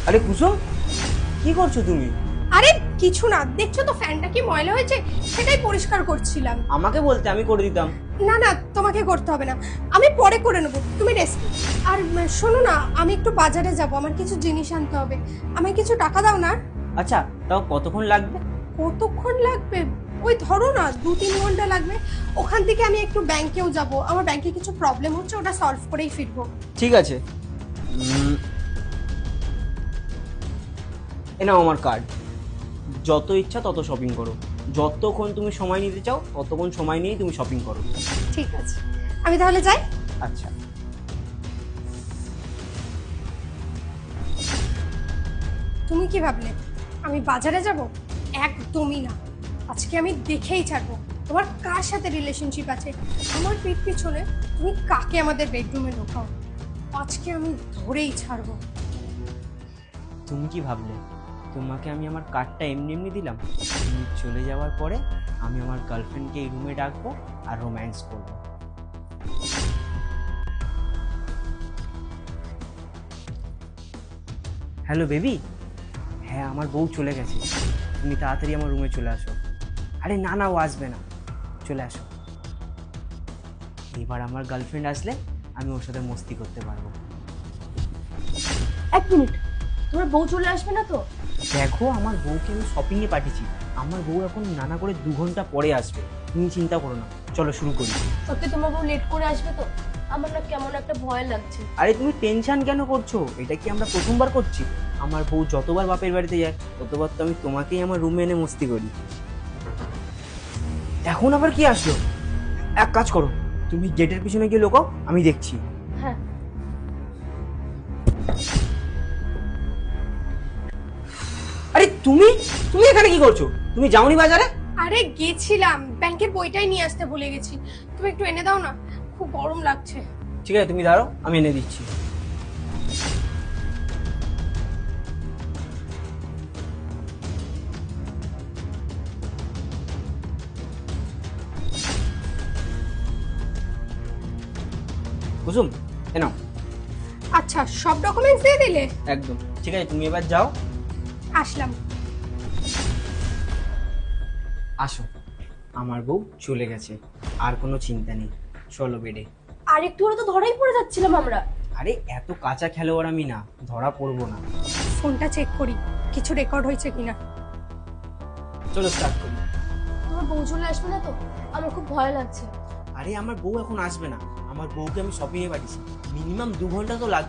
আরে কুসুম, কি করছো তুমি? আরে কিছু না, দেখছো তো ফ্যানটা কি ময়লা হয়েছে, সেটাই পরিষ্কার করছিলাম। আমাকে বলতে আমি করে দিতাম। না না, তোমাকে করতে হবে না, আমি পরে করে নেবো, তুমি রেস্ট। আর শোনো না, আমি একটু বাজারে যাব, আমার কিছু জিনিস আনতে হবে, আমায় কিছু টাকা দাও না। আচ্ছা, তাও কতক্ষণ লাগবে? কতক্ষণ লাগবে? ওই ধরো না 2-3 ঘন্টা লাগবে। ওখান থেকে আমি একটু ব্যাংকেও যাব, আমার ব্যাংকে কিছু প্রবলেম হচ্ছে, ওটা সলভ করেই ফিরবো। ঠিক আছে, এ নাও আমার কার্ড। যত ইচ্ছা তত শপিং করো, যতক্ষণ তুমি সময় নিতে চাও ততক্ষণ সময় নিয়েই তুমি শপিং করো। ঠিক আছে, আমি তাহলে যাই। আচ্ছা। তুমি কি ভাবলে আমি বাজারে যাব? একদমই না। আজকে আমি দেখেই ছাড়বো তোমার কার সাথে রিলেশনশিপ আছে। আমার পিঠ পিছনে তুমি কাকে আমাদের বেডরুমে ঢোকাও, আজকে আমি ধরেই ছাড়বো। তুমি কি ভাবলে তোমাকে আমি আমার কার্ডটা এমনি এমনি দিলাম? তুমি চলে যাওয়ার পরে আমি আমার গার্লফ্রেন্ডকে এই রুমে ডাকবো আর রোম্যান্স করবো। Hello baby. হ্যাঁ, আমার বউ চলে গেছে, তুমি তাড়াতাড়ি আমার রুমে চলে আসো। আরে না না, ও আসবে না, চলে আসো। এবার আমার গার্লফ্রেন্ড আসলে আমি ওর সাথে মস্তি করতে পারবো। এক মিনিট, তোমার বউ চলে আসবে না তো? দেখো, আমার বউকে আমি শপিংয়ে পাঠিয়েছি, আমার বউ এখন নানা করে 2 ঘন্টা পরে আসবে, তুমি চিন্তা করো না। চলো শুরু করি। সত্যি তোমার বউ লেট করে আসবে তো? আমার না কেমন একটা ভয় লাগছে। আরে তুমি টেনশন কেন করছো? এটা কি আমরা প্রথমবার করছি? আমার বউ যতবার বাপের বাড়িতে যায় ততবার তো আমি তোমাকেই আমার রুমে এনে মস্তি করি। এখন আবার কি আসলো? এক কাজ করো, তুমি গেটের পিছনে গিয়ে লুকাও, আমি দেখছি। হ্যাঁ। আরে তুমি তুমি এখানে কি করছো? তুমি যাওনি বাজারে? আরে গেছিলাম, ব্যাংকের বইটাই নিয়ে আসতে ভুলে গেছি, তুমি একটু এনে দাও না, খুব গরম লাগছে। ঠিক আছে, তুমি দাঁড়াও, আমি এনে দিচ্ছি। কুসুম, এ নাও। আচ্ছা, সব ডকুমেন্টস দিয়ে দিলে? একদম ঠিক আছে, তুমি এবার যাও। আসলাম। আসো, আমার বউ চলে গেছে, আর কোনো চিন্তা নেই। চলো বেডে। আর একটু হলে তো ধরাই পড়ে যাচ্ছিলাম আমরা। আরে এত কাঁচা খেলোয়াড় আমি না, ধরা পড়বো না। ফোনটা চেক করি কিছু রেকর্ড হয়েছে কিনা। চলো স্টার্ট করি। তোমার বউ চলে আসবে না তো? আমার খুব ভয় লাগছে। আরে আমার বউ এখন আসবে না, আমার বউকে আমি শপিংয়ে পাঠিয়েছি, মিনিমাম 2 ঘন্টা তো লাগবে।